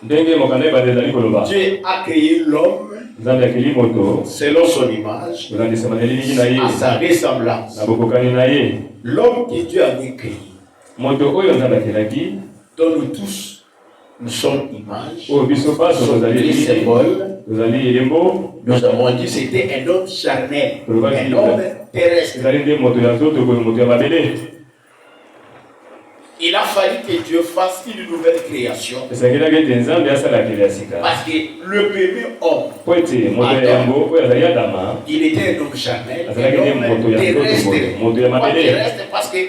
Dieu a créé l'homme selon son image, à sa ressemblance. L'homme que Dieu avait créé, dont nous tous, nous sommes image, nous sommes des symboles. Nous avons dit que c'était un homme charnel, un homme terrestre. Il a fallu que Dieu fasse une nouvelle création. Parce que le premier homme, Adam, il était un homme charnel, un homme terrestre. Pas terrestre parce qu'il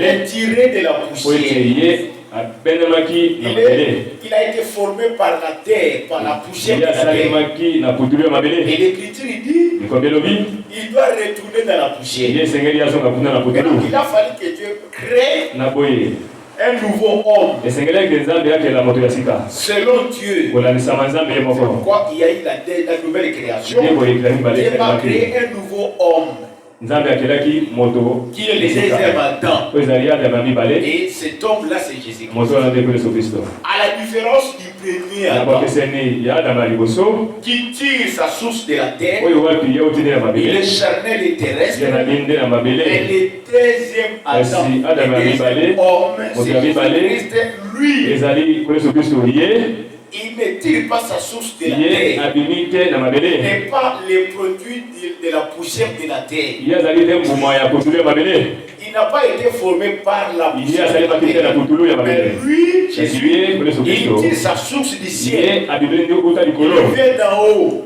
est tiré de la poussière. Il a été formé par la terre, par la poussière de la terre. Et l'Écriture dit il doit retourner dans la poussière. Donc il a fallu que Dieu crée un nouveau homme. Selon Dieu. Pourquoi il y a eu la nouvelle création? Dieu va créer un nouveau homme. Qui est le deuxième Adam. Et cet homme-là, c'est Jésus-Christ. À la différence du premier Adam, qui tire sa source de la terre, il est charnel et terrestre. Et le deuxième Adam, le deuxième homme, c'est Jésus-Christ, lui. Il ne tire pas sa source de la terre. Il n'est pas les produits de la poussière de la terre. Il n'a pas été formé par la poussière de la terre. Mais lui, Jésus, il tire sa source du ciel. Il vient d'en haut.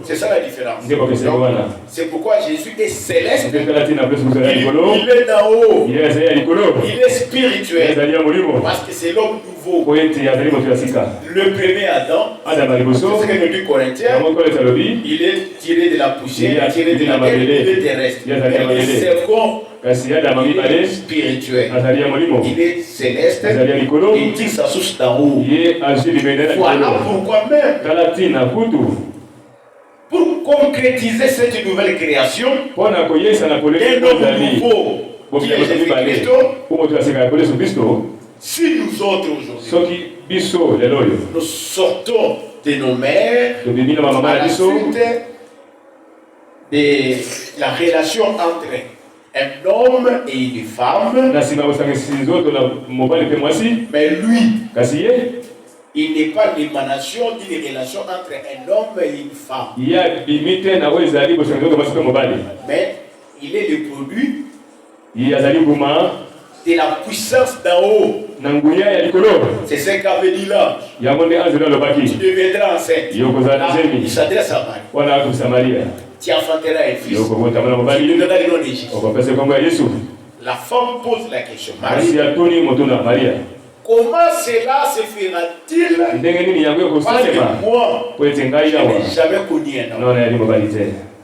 C'est ça la différence. C'est pourquoi Jésus est céleste. Il est d'en haut. Il est spirituel. Parce que c'est l'homme nouveau. Le premier Adam, c'est ce que nous dit Corinthiens, il est tiré de la poussière, tiré de la terre, il est terrestre. Mais le second, il est spirituel. Il est céleste, il tire sa source d'en haut. Voilà pourquoi même, pour concrétiser cette nouvelle création, un homme nouveau, qui est Jésus-Christ. Si nous autres aujourd'hui, nous sortons de nos mères, à la suite de la relation entre un homme et une femme, mais lui, il n'est pas l'émanation d'une relation entre un homme et une femme. Mais il est le produit de la puissance d'en haut. C'est ce qu'avait dit l'ange. Tu deviendras enceinte. Il s'adresse à Marie. Tu enfanteras un fils. Tu lui donneras le nom de Jésus. La femme pose la question. Marie, comment cela se fera-t-il? Parce que moi, je n'ai jamais connu un homme.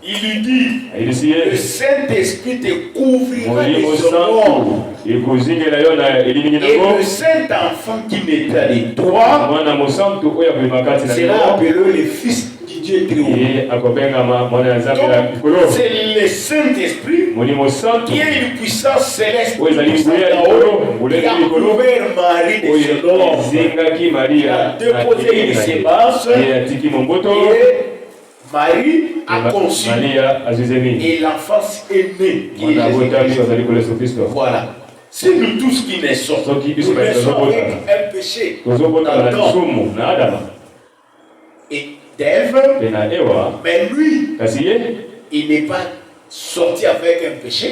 Il lui dit, le Saint-Esprit te couvrira de son nom. Et le Saint-Enfant qui naîtra de toi sera appelé le Fils du Dieu très haut. C'est le Saint-Esprit qui est une puissance céleste qui a couvert Marie de son nom. Il a déposé une sémence et Marie a conçu et l'enfant est né. Voilà. C'est nous tous qui naissons. Nous naissons avec un péché dans Adam et d'Ève. Mais lui, il n'est pas sorti avec un péché.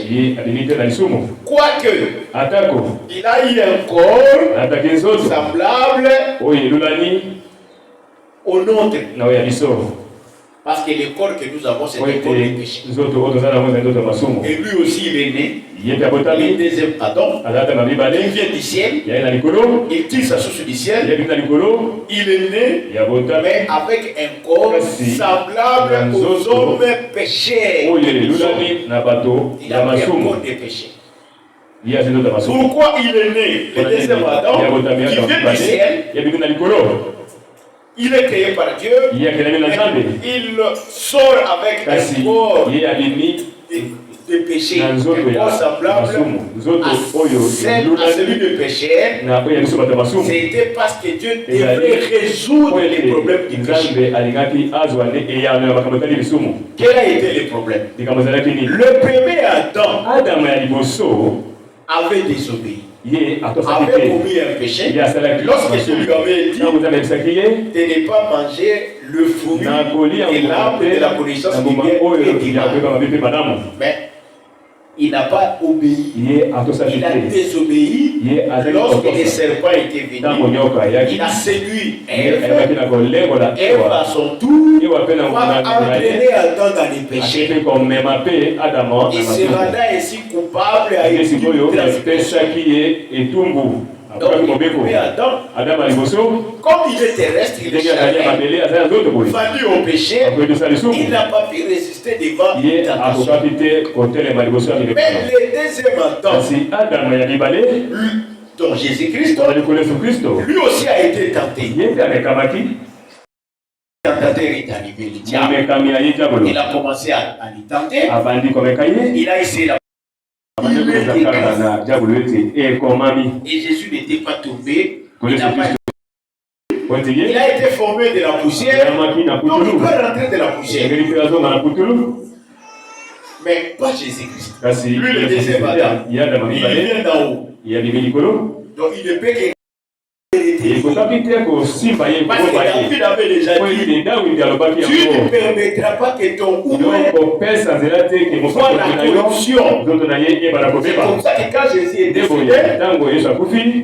Quoique, il a eu un corps semblable au nôtre. Parce que le corps que nous avons, c'est le corps du péché. Et lui aussi, il est né. Il est deuxième Adam. Il vient du ciel. Il tire sa source du ciel. Il est né, mais avec un corps semblable aux hommes péchés. Il a pris un corps des péchés. Pourquoi il est né? Le deuxième Adam, qui vient du ciel. Il est créé par Dieu. Il sort avec un corps de péché est semblable à celui de pécheur, c'était parce que Dieu devait résoudre les problèmes du péché. Quel a été le problème? Le premier Adam avait désobéi. Avait commis un péché. Lorsque je lui avais dit de ne pas manger le fruit et l'arbre de la connaissance du bien et du mal. Mais il n'a pas obéi. Il a désobéi. Lorsque le serpent était venu, il a séduit Ève. Ève à son tour va entraîner Adam dans les péchés. Il se rendra ainsi coupable à une donc, Adam, comme il est terrestre, il est charnel, fallu au péché, il n'a pas pu résister devant la tentation. Mais le deuxième Adam, donc Jésus-Christ, lui aussi a été tenté. Le tentateur est arrivé, le diable. Il a commencé à lui tenter. Il a essayé la et Jésus n'était pas tombé. Il a été formé de la poussière. Donc il peut rentrer de la poussière. Mais pas Jésus-Christ. Lui, le deuxième Adam, il vient d'en haut. Donc il ne peut que parce que David avait déjà dit, tu ne permettras pas que ton ouvrage soit la corruption. C'est comme ça que quand Jésus est décédé,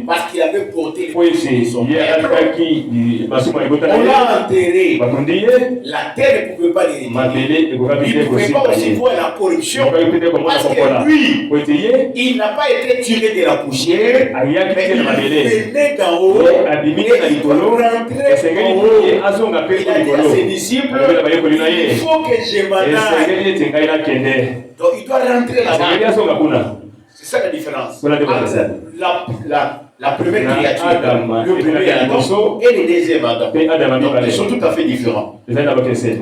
parce qu'il avait porté le péché de son père, on l'a enterré. La terre ne pouvait pas les retirer. Il ne pouvait pas aussi voir la corruption. Parce que lui, il n'a pas été tiré de la poussière, mais il venait d'en haut. Il a dit à ses disciples, il faut que je m'en aille. Donc il doit rentrer là-bas. C'est ça la différence. La première créature, le premier Adam et le deuxième Adam. Donc ils sont tout à fait différents.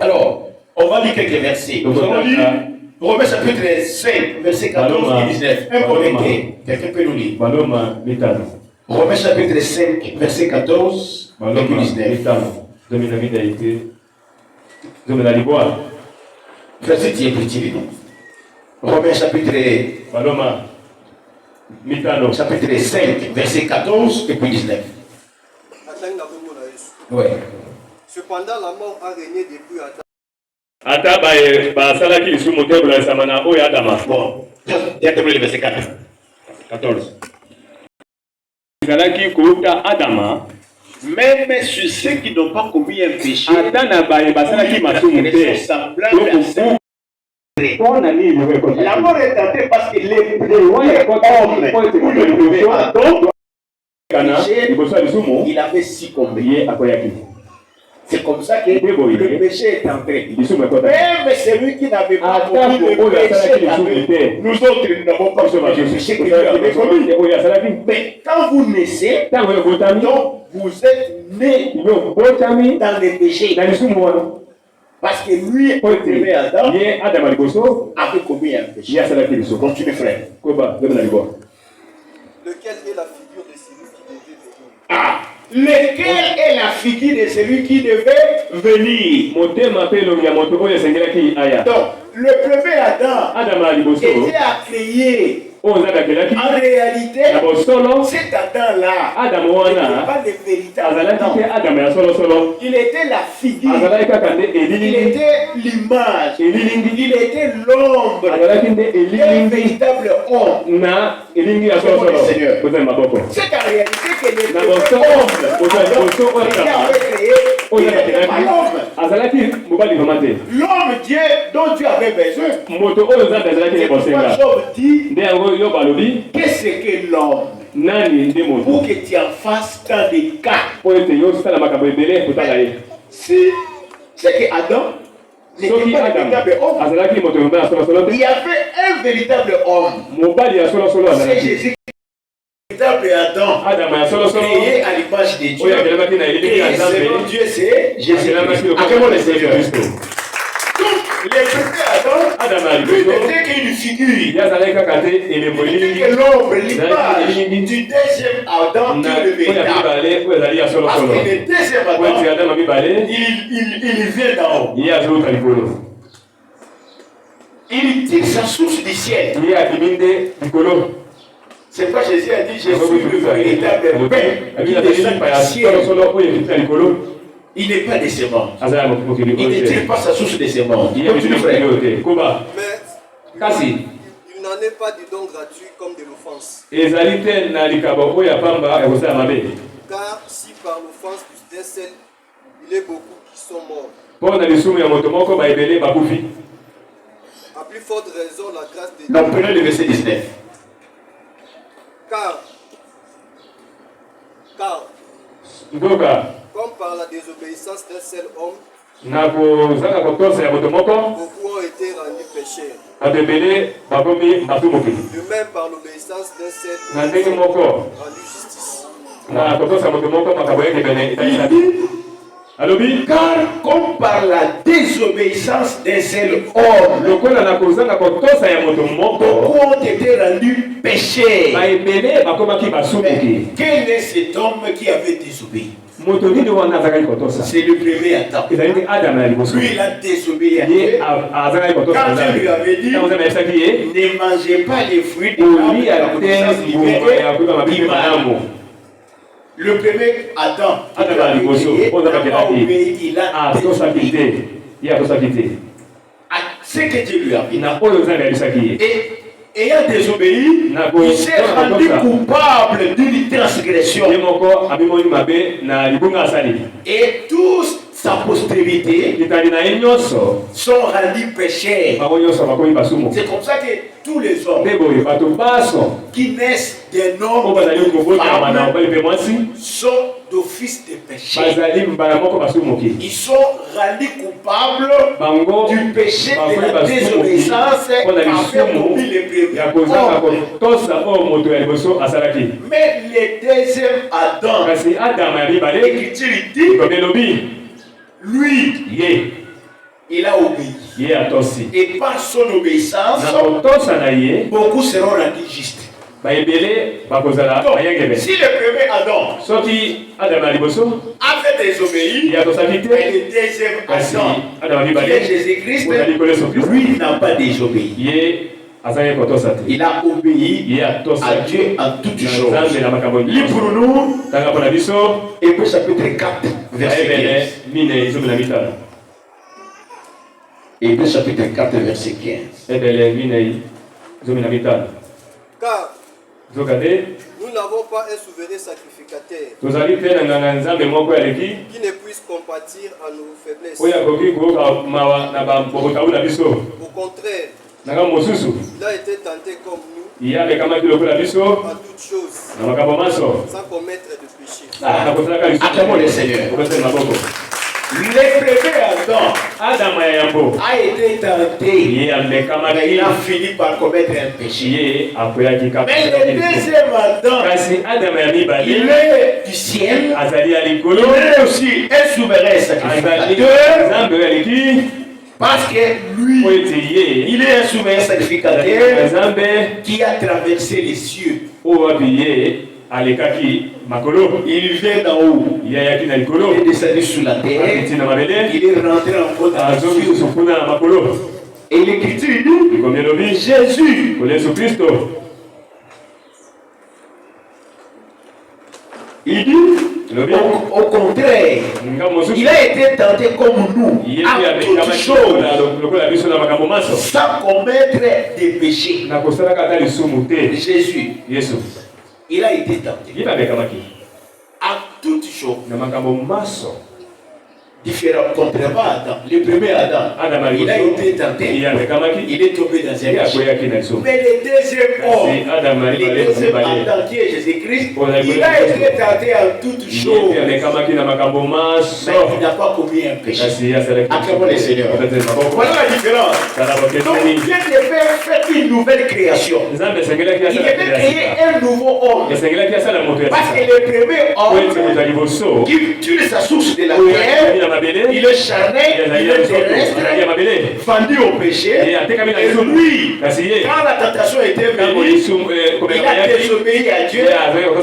Alors, on va lire quelques versets. Nous allons lire Romains chapitre 5, verset 14 et 19. Un bon lecteur. Quelqu'un peut nous lire. Romains chapitre 5, verset 14 et 19. Verset qui est petit, non? Romains chapitre 5, verset 14 et puis 19. Oui. Cependant, la mort a régné depuis Adam. Bon, directement le verset 14. Même sur ceux qui n'ont pas commis un péché, la mort est tentée parce que les hommes, il avait succombé. C'est comme ça que le péché est entré. Même celui qui n'avait pas commis le péché, nous autres, nous n'avons pas commis le péché que lui avait commis. Mais quand vous naissez, donc vous êtes nés dans le péché. Parce que lui, le premier Adam, avait commis un péché. Continue, frère. Lequel est la figure de celui qui devait venir. Lequel est la figure de celui qui devait venir? Donc, le premier Adam était à créer. En réalité, cet Adam-là n'était pas le véritable Adam. Il était la figure. Il était l'image. Il était l'ombre. Un véritable homme. C'est en réalité que le homme avait créé. Il n'était pas l'homme. L'homme Dieu dont Dieu avait besoin. Job dit, qu'est-ce que l'homme pour que tu en fasses tant de cas? Si c'est que Adam n'était pas le véritable homme, il y avait un véritable homme. C'est Jésus. Véritable Adam créé à l'image de Dieu. Et selon Dieu, c'est Jésus. À quel moment le Seigneur? Donc, le premier Adam Lui n'était qu'une figure. N'était que l'ombre, l'image du deuxième Adam qui est le véritable. Parce que le deuxième Adam, il vient d'en haut. Il tire sa source du ciel. C'est pas Jésus a dit, je suis le véritable pain qui descend du ciel. Il n'est pas décevant. Il ne tire pas sa source de semence. Mais il n'en est pas du don gratuit comme de l'offense. Car si par l'offense d'un seul, il est beaucoup qui sont morts. À plus forte raison, la grâce de Dieu. Donc prenons le verset 19. Car comme par la désobéissance d'un seul homme, beaucoup ont été rendus pécheurs. De même par l'obéissance d'un seul homme, rendu justice. Car comme par la désobéissance d'un seul homme, beaucoup ont été rendus péchés. Mais quel est cet homme qui avait désobéi? C'est le premier Adam. Lui, il a désobéi à Dieu. Quand Dieu lui avait dit, ne mangez pas les fruits de l'arbre de la connaissance du bien et du mal. Le premier Adam, il a désobéi à ce que Dieu lui a dit. Et ayant désobéi, il s'est rendu coupable d'une transgression. Et tous sa postérité sont rendus pécheurs. C'est comme ça que tous les hommes qui naissent d'un homme sont d'office de péché. Ils sont rendus coupables du péché de la désobéissance qu'avait commis les premiers hommes. Mais le deuxième Adam, l'Écriture dit, lui, il a obéi. Et par son obéissance, beaucoup seront rendus justes. Donc, si le premier Adam avait désobéi, et le deuxième Adam, qui est Jésus-Christ, lui n'a pas désobéi. Il a obéi à Dieu en toutes choses. Lis pour nous Hébreux chapitre 4, verset 15. Hébreux chapitre 4, verset 15. Car nous n'avons pas un souverain sacrificateur qui ne puisse compatir à nos faiblesses. Au contraire, il a été tenté comme nous en toutes choses, sans commettre de péché. Acclamons le Seigneur. Le premier Adam a été tenté, mais il a fini par commettre un péché. Mais le deuxième Adam, il est du ciel, il est aussi un souverain sacrificateur, parce que lui, il est un souverain sacrificateur qui a traversé les cieux. Il vient d'en haut, il est descendu sur la terre, il est rentré en haut dans les cieux. Et l'Écriture dit, Jésus, il dit, au contraire, il a été tenté comme nous, à toutes choses, sans commettre des péchés. Jésus, il a été tenté à toutes choses. Différent, contrairement à Adam. Le premier Adam, il a été tenté, il est tombé dans un péché. Mais le deuxième homme, le deuxième Adam qui est Jésus-Christ, il a été tenté en toutes choses, mais il n'a pas commis un péché. Acclamons le Seigneur. Voilà la différence. Donc Dieu devait faire une nouvelle création. Il devait créer un nouveau homme. Parce que le premier homme, qui tue sa source de la terre, il est charnel, il est terrestre, vendu au péché. Et lui, quand la tentation était venue, il a désobéi à Dieu,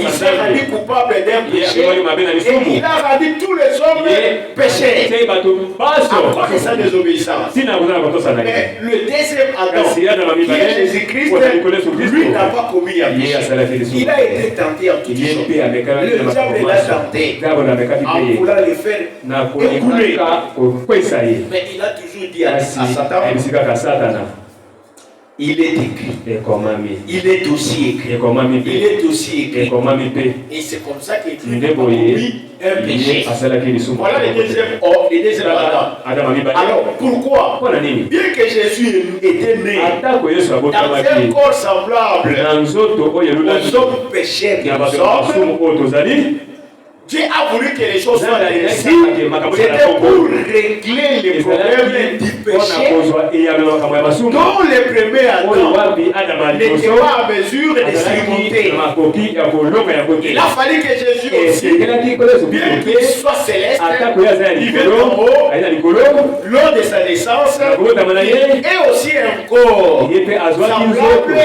il s'est rendu coupable d'un péché, et il a rendu tous les hommes péchés à cause de sa désobéissance. Mais le deuxième Adam, qui est Jésus-Christ, lui n'a pas commis un péché. Il a été tenté en toutes choses. Le diable l'a tenté en voulant le faire écouler. Mais il a toujours dit à Satan, il est écrit. Il est aussi écrit. Il est aussi écrit. Et c'est comme ça qu'il a commis un péché. Voilà les deuxième Adam. Alors pourquoi? Bien que Jésus était né dans un corps semblable aux hommes péchés que nous sommes, Dieu a voulu que les choses soient ainsi. C'était pour régler les problèmes du péché dont le premier Adam n'était pas en mesure de surmonter. Il a fallu que Jésus aussi, bien qu'il soit céleste, il vient en haut, lors de sa naissance, et aussi un corps semblable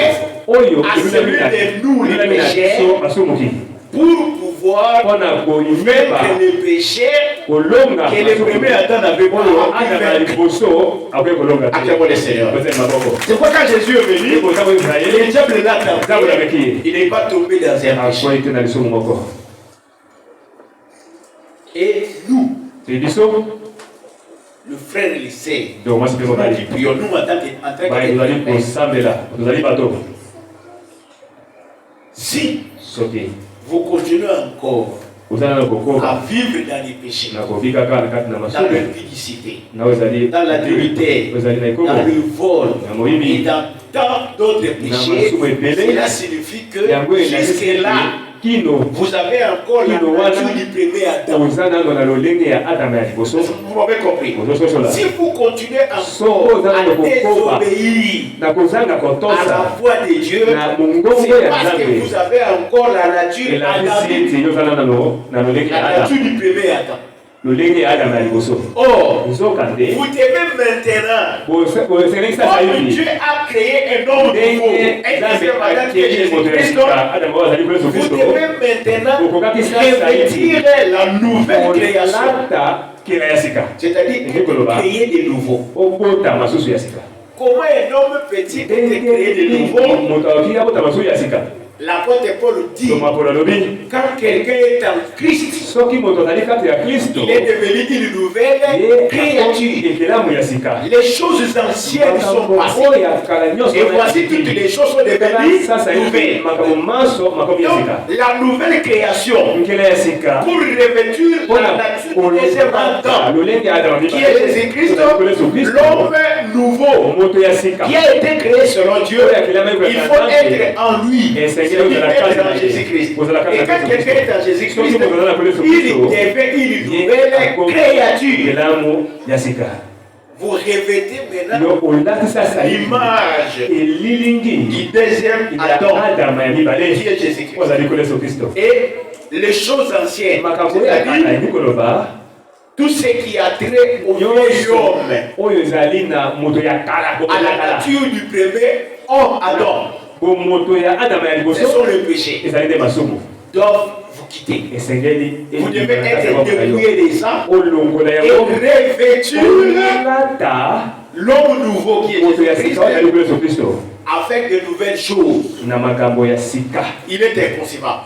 à celui de nous les pécheurs, pour pouvoir mettre les péchés que le premier Adam n'avait pas pu Seigneur. C'est pourquoi quand Jésus est venu, le diable l'a tenté, il n'est pas tombé dans un péché. Et nous, le frère le sait, nous prions, nous en tant que si vous continuez encore à vivre dans les péchés, dans l'impudicité, dans l'adultère, dans le vol et dans tant d'autres péchés, cela signifie que jusque-là, vous avez encore la nature du premier Adam. Vous m'avez compris. Si vous continuez encore à désobéir à la voix de Dieu, c'est parce que vous avez encore la nature adamique, la nature du premier Adam. Or, vous devez maintenant, comme Dieu a créé un homme nouveau, vous devez maintenant revêtir la nouvelle création, c'est-à-dire créer de nouveau. Comment un homme peut-il être créé de nouveau? L'apôtre Paul dit, quand quelqu'un est en Christ, il est devenu une nouvelle créature. Les choses anciennes sont passées, et voici toutes les choses sont devenues nouvelles. Donc, la nouvelle création, pour revêtir la nature du deuxième Adam, qui est Jésus-Christ, l'homme nouveau, qui a été créé selon Dieu, il faut être en lui. Être dans Jésus-Christ. Et quand quelqu'un est dans Jésus-Christ, il devient une nouvelle créature. Vous revêtez maintenant l'image du deuxième Adam, qui est Jésus-Christ. Et les choses anciennes, c'est-à-dire tout ce qui a trait au vieil homme, à la nature du premier homme Adam, ce sont les péchés, doivent vous quitter. Vous devez être dépouillé de ça et revêtir l'homme nouveau qui est Jésus-Christ avec de nouvelles choses. Il est inconcevable.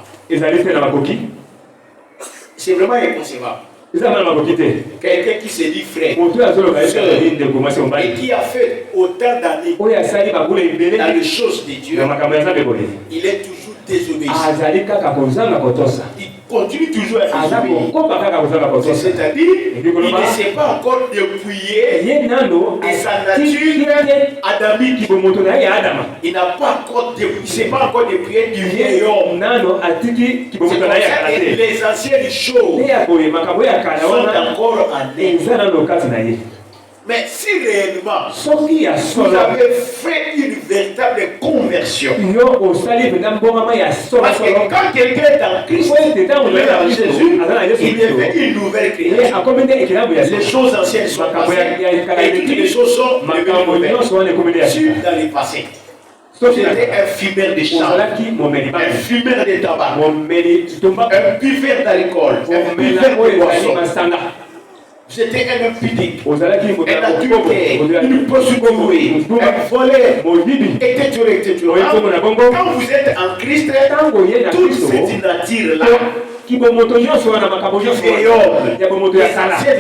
C'est vraiment inconcevable. Quelqu'un qui se dit frère et qui a fait autant d'années dans les choses de Dieu, il est toujours désobéissant. Il continue toujours à désobéir. C'est-à-dire, il ne s'est pas encore dépouillé de sa nature adamique. Il n'a pas encore dépouillé du vieil homme. C'est pour ça que les anciennes choses sont encore en lui. Mais si réellement vous avez fait une véritable conversion, parce que quand quelqu'un est en Christ, il est en Jésus, il devient une nouvelle créature. Les choses anciennes sont passées et toutes les choses sont devenues nouvelles. Dans les passés, j'étais un fumeur de chambre, un fumeur de tabac, un buveur d'alcool, un buveur de boisson. J'étais un homme pudique, un adultère, une prostituée, un voleur, était tu. Quand vous êtes en Christ, toute cette nature-là, qui des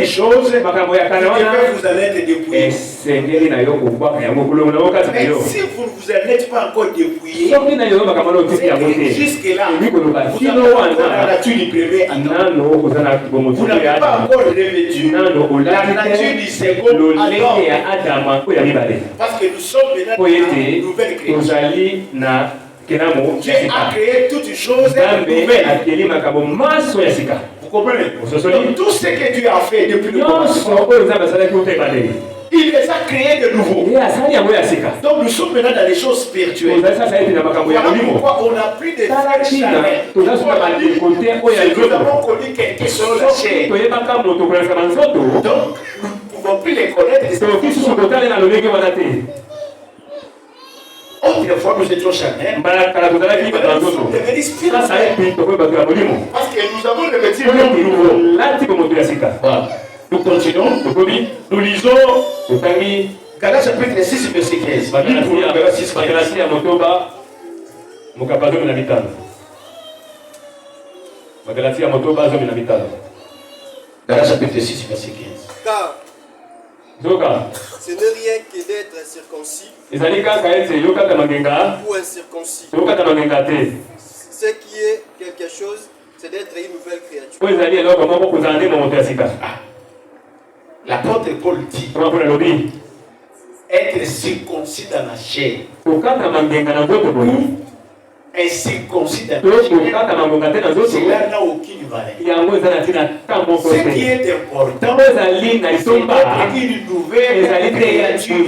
choses, vous allez être dépouillés. Mais si vous ne vous n'êtes pas encore dépouillés, jusque-là, vous n'avez pas encore la nature du premier Adam. Vous n'avez pas encore revêtu la nature du second Adam. Parce que nous sommes maintenant dans une nouvelle création. Dieu a créé toutes choses nouvelles. Vous comprenez? Donc, tout ce que Dieu a fait depuis le commencement, il les a créés de nouveau. Donc nous sommes maintenant dans les choses spirituelles. Voilà pourquoi on n'a plus de frères charnels. Si nous avons connu quelque chose de la chair, donc nous ne pouvons plus les connaître. Autrefois, nous étions charnels. Nous sommes devenus spirituels. Parce que nous avons revêtu l'homme nouveau. Voilà. Nous continuons. Nous lisons Galates chapitre 6, verset 15. Galates chapitre 6, verset 15. Car ce n'est rien que d'être circoncis ou incirconcis. Ce qui est quelque chose, c'est d'être une nouvelle créature. L'apôtre Paul dit être circoncis dans la chair ou incirconcis dans la chair, cela n'a aucune valeur. Ce qui est important, c'est d'être une nouvelle créature.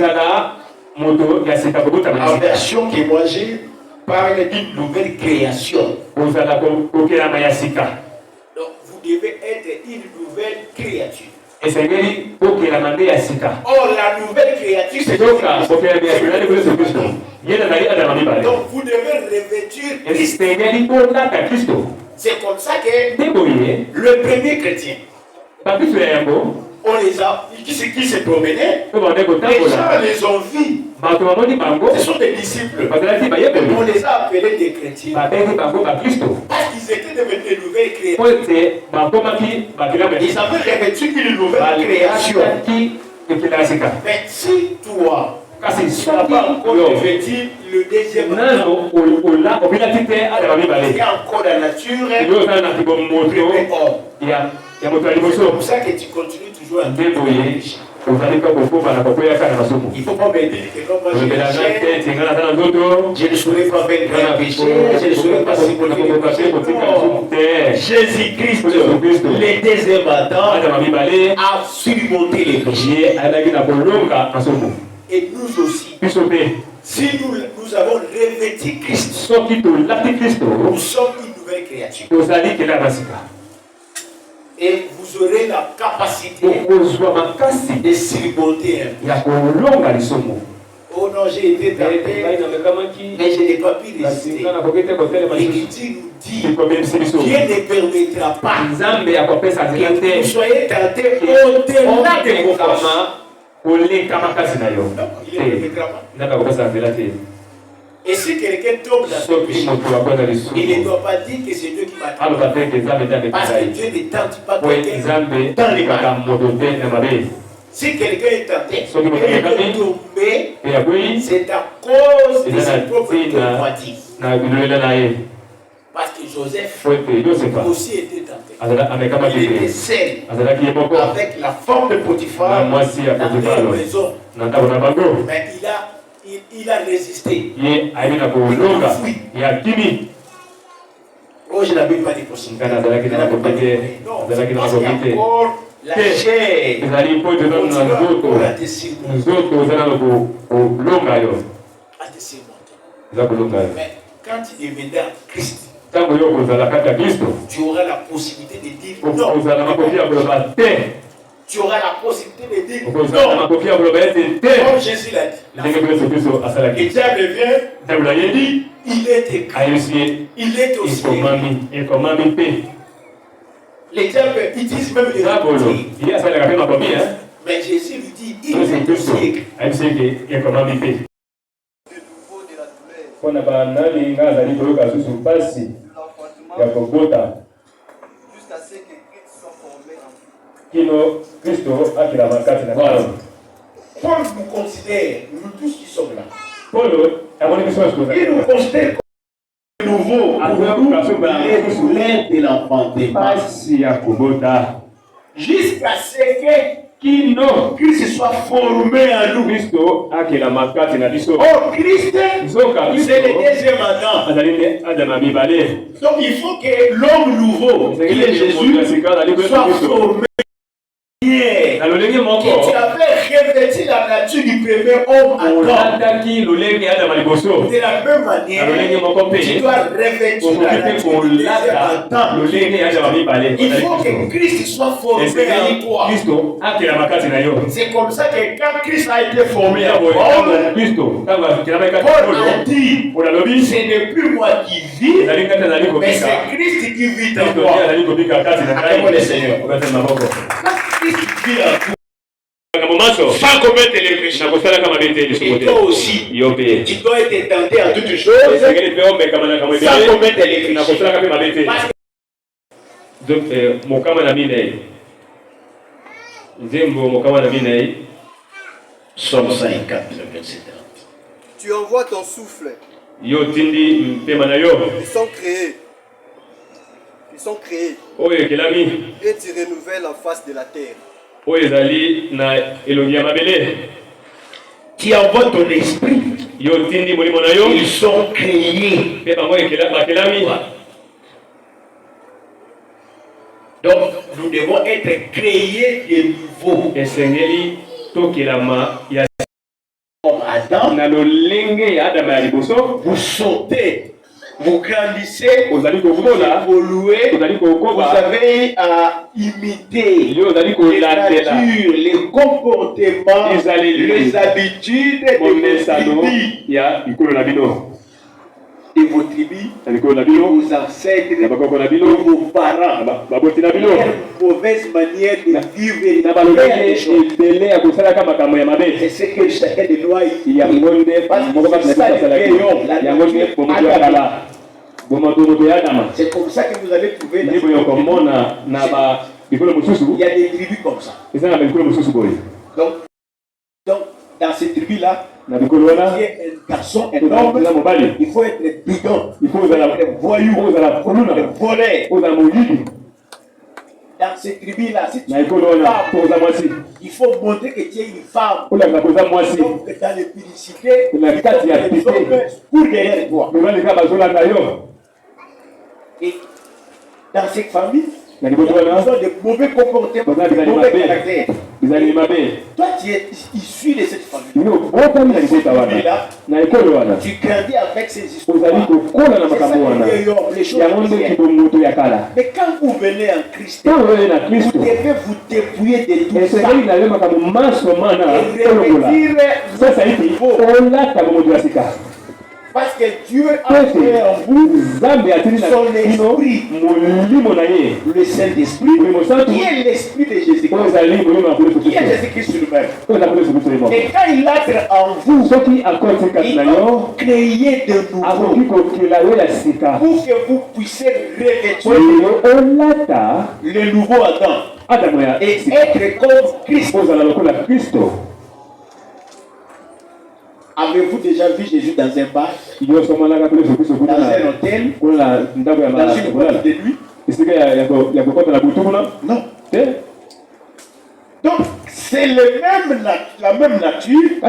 En version que moi j'ai, parle d'une nouvelle création. Donc vous devez être une nouvelle créature. Or, la nouvelle créature, c'est donc vous devez revêtir Christ. C'est comme ça que le premier chrétien, on les a, qui se promenaient, les gens les ont vus. Ce sont des disciples. On les a appelés des chrétiens. Parce qu'ils étaient devenus de nouvelles créatures. Ils avaient revêtu une nouvelle création. Mais si toi, tu n'as pas encore revêtu le deuxième Adam, il y a encore la nature, c'est pour ça que tu continues toujours à débrouiller. Il ne faut pas me dire que comme moi je ne saurais pas vaincre un péché, je ne saurais pas supporter le péché. Jésus-Christ, le deuxième Adam, a surmonté les péchés. Et nous aussi, si nous avons revêtu Christ, nous sommes une nouvelle créature. Et vous aurez la capacité de surmonter un péché. Oh non, j'ai été tenté, mais je n'ai pas pu résister. L'Écriture nous dit, Dieu ne permettra pas que vous soyez tentés au-delà de vos forces. Non, il ne permettra pas. Et si quelqu'un tombe dans ce péché, il ne doit pas dire que c'est Dieu qui m'a tenté. Parce que Dieu ne tente pas quelqu'un dans les mal. Si quelqu'un est tenté, il peut tomber, c'est à cause de ses propres convoitises. Parce que Joseph aussi était tenté. Il était seul avec la femme de Potiphar dans la maison. Mais il a résisté. Il a fui. Oh, je n'avais pas dit possible. Non, parce qu'il y a encore La chair. Mais quand tu deviendras Christ, tu auras la possibilité de dire non. Tu auras la possibilité de dire non. Comme Jésus l'a dit. Et diable vient, il est écrit. Il est aussi écrit. Les diables utilisent même les outils. Mais Jésus lui dit, il est aussi écrit. Kuna banani ngaza nitoka susu basi ya kogota jusqu'à ce que Christ soit formé en vous. Kino Kristo akila makati na Paul vous considère, nous tous qui sommes là. Paul amoni kiswa il nous considère comme nouveau. Il est de l'enfantement basi ya kogota jusqu'à ce que Kino Christ soit formé en nous. Kristo akila makati na biso. Oh Christ, c'est le deuxième Adam. Donc il faut que l'homme nouveau, qui est Jésus, soit formé. Tu avais revêtu la nature du premier homme Adam. De la même manière, tu dois revêtir la nature du deuxième Adam. Il faut que Christ soit formé en toi. C'est comme ça que quand Christ a été formé en toi, Paul a dit, ce n'est plus moi qui vis, mais c'est Christ qui vit en moi. Acclamons le Seigneur. Sans commettre les péchés. Et toi aussi, tu dois être tenté en toutes choses sans commettre les péchés. Somme 54, verset 30. Tu envoies ton souffle. Ils sont créés. Et tu renouvelles la face de la terre. Tu envoies ton esprit. Ils sont créés. Donc, nous devons être créés de nouveau. Comme Adam, vous sautez, vous grandissez, vous évoluez, vous avez à imiter les natures, les comportements, les habitudes de vos tribus, vos ancêtres, vos parents, leur mauvaise manière de vivre. C'est ce que chacun de nous a c'est comme ça que vous allez trouver il y a des tribus comme ça. Donc dans ces tribus-là, il y a un garçon, un homme, il faut être bidon, il faut être voyou, il faut être voleur. Dans ces tribus-là, si tu es une femme, il faut montrer que tu es une femme. Donc dans l'épidicité, il faut que les hommes courent derrière toi. Et dans cette famille, il y a de mauvais comportements, de mauvais caractères. Toi, tu es issu de cette famille. Tu grandis avec ces histoires. Les choses. Mais quand vous venez en Christ, vous devez vous dépouiller de tout ça. Et revêtir parce que Dieu a fait en vous son esprit, le Saint-Esprit, qui est l'esprit de Jésus-Christ. Qui est Jésus-Christ lui-même. Et quand il entre en vous, il va créer de nouveau pour que vous puissiez revêtir le nouveau Adam et être comme Christ. Avez-vous déjà vu Jésus dans un bar, dans un hôtel, dans une boîte de nuit? Non. Donc, ce c'est la même nature que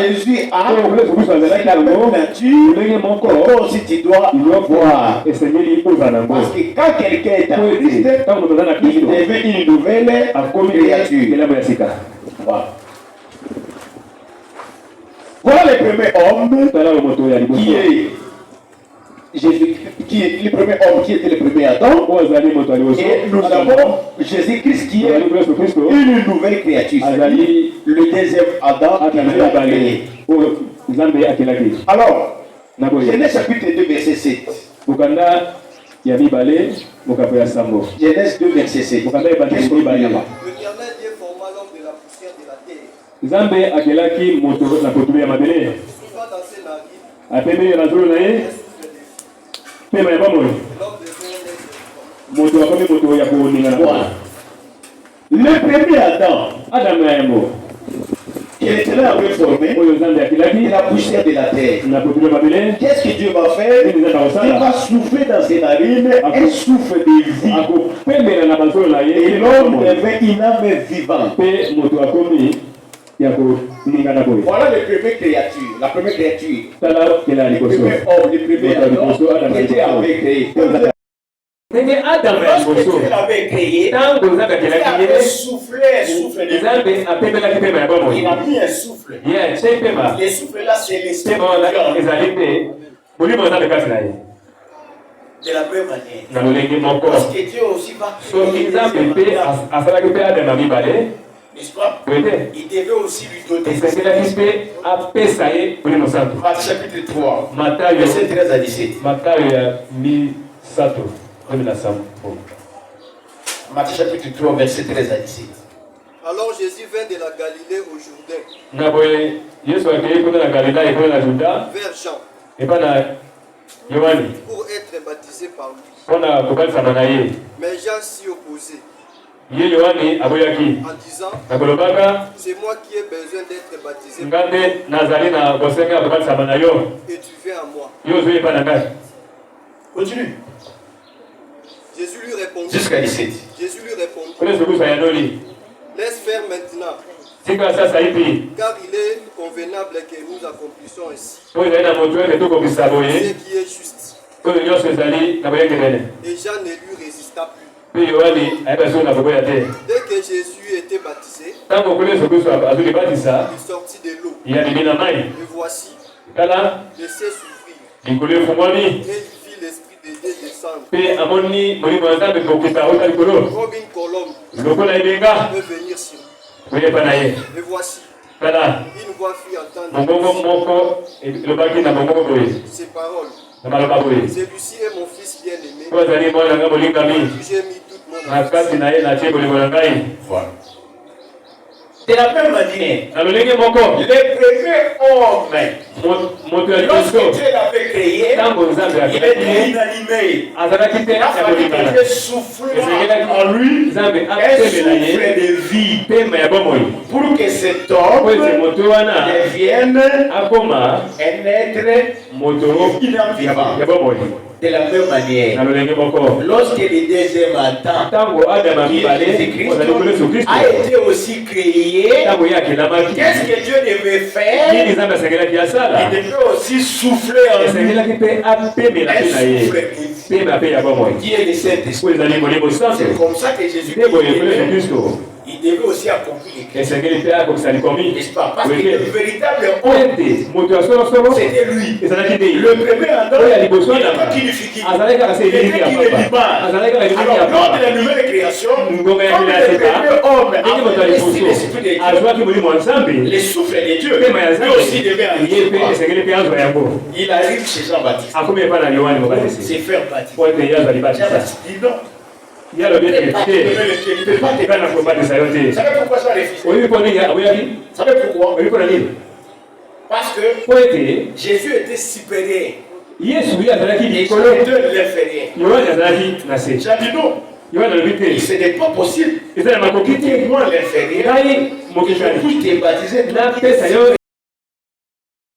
Jésus a. C'est la même nature que toi aussi tu dois voir. Parce que quand quelqu'un est en Christ, il devient une nouvelle créature. Voilà le premier homme qui est Jésus, le premier homme qui était le premier Adam. Et nous avons Jésus-Christ qui est une nouvelle créature. Le deuxième Adam qui a créé. Alors, Genèse chapitre 2, verset 7. Genèse 2, verset 7. Qu'est-ce qu'on dit là-bas? Nzambe akelaki moto na potulu ya mabele apemeli na zolo na ye pema ya bamoyo moto akomi moto ya koninga na voilà. Le premier Adam ya yango qui était là avec formé oyo Nzambe akelaki la poussière de la terre. na potulu ya mabele. Qu'est-ce que Dieu va faire? Il va souffler dans ses narines un souffle de vie. akopemela na bazolo na ye et l'homme devient une âme vivante. pe moto akomi. Voilà les premières créatures, la première créature. Le premier homme, le premier Adam qui était avec créé. Lorsque Dieu l'avait créé, il avait soufflé de vie. Il a mis un souffle. Les souffles là, c'est l'esprit de la même manière. Parce que Dieu aussi va créer. N'est-ce pas? Il devait aussi lui donner. Matthieu chapitre 3, verset 13 à 17. Matthieu chapitre 3, verset 13 à 17. Alors Jésus vint de la Galilée au Jourdain vers Jean pour être baptisé par lui. Mais Jean s'y opposait. En disant, c'est moi qui ai besoin d'être baptisé par toi, et tu viens à moi. Continue. Jésus lui répondit. Jusqu'à 17. Jésus lui répondit. Laisse faire maintenant. Car il est convenable que nous accomplissions ainsi ce qui est juste. Et Jean ne lui résista plus. Dès que Jésus était baptisé, il sortit de l'eau. Et voici, le ciel s'ouvrit. Et il vit l'Esprit de Dieu descendre comme une colombe peut venir sur lui. Et voici, une voix fit entendre ces paroles. Celui-ci est mon fils bien-aimé. J'ai mis toute mon affection. Voilà. De la même manière, le premier homme, lorsque Dieu l'avait créé, il était inanimé. Il a fallu que Dieu souffle en lui un souffle de vie pour que cet homme devienne un être vivant. De la même manière, lorsque le deuxième Adam, qui est Jésus-Christ, a été aussi créé, qu'est-ce que Dieu devait faire? Il devait aussi souffler en lui un souffle qui est le Saint-Esprit. C'est comme ça que Jésus-Christ il devait aussi accomplir les choses. N'est-ce pas? Parce que le véritable homme, c'était lui. Le premier Adam, il n'était qu'une figure. Il n'était qu'une image. Alors, lors de la nouvelle création, comme le premier homme a investi l'esprit de Dieu, le souffle de Dieu, lui aussi devait arriver. Il arrive chez Jean-Baptiste. C'est faire baptiser. Il dit non. Il y a le bien qui ne peut pas te faire un combat de sa Vous savez pourquoi ça refuse? Vous savez pourquoi? Parce que Jésus était supérieur. Et Jean était l'inférieur. J'ai dit non. Ce n'est pas possible. Quittez-moi l'inférieur. Je puis te baptiser.